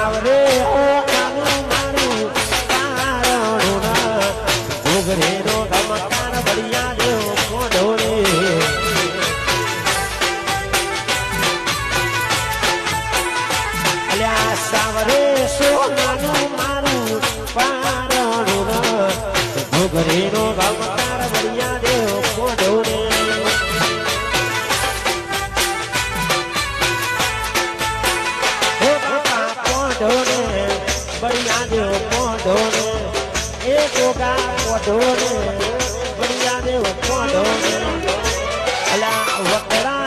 સાવરે ઓ નાનું મારું પારણું ઘોઘરેનો ગમકાર બળિયા દેવ મોઢો રે અલ્યા સાવરે સોનાનું મારું પારણું ઘોઘરેનો ગમકાર બળિયા દેવ મોઢો રે बढ़िया देव पोढ़ोने एक होगा पोढ़ोने बढ़िया देव पोढ़ोने अला वकरा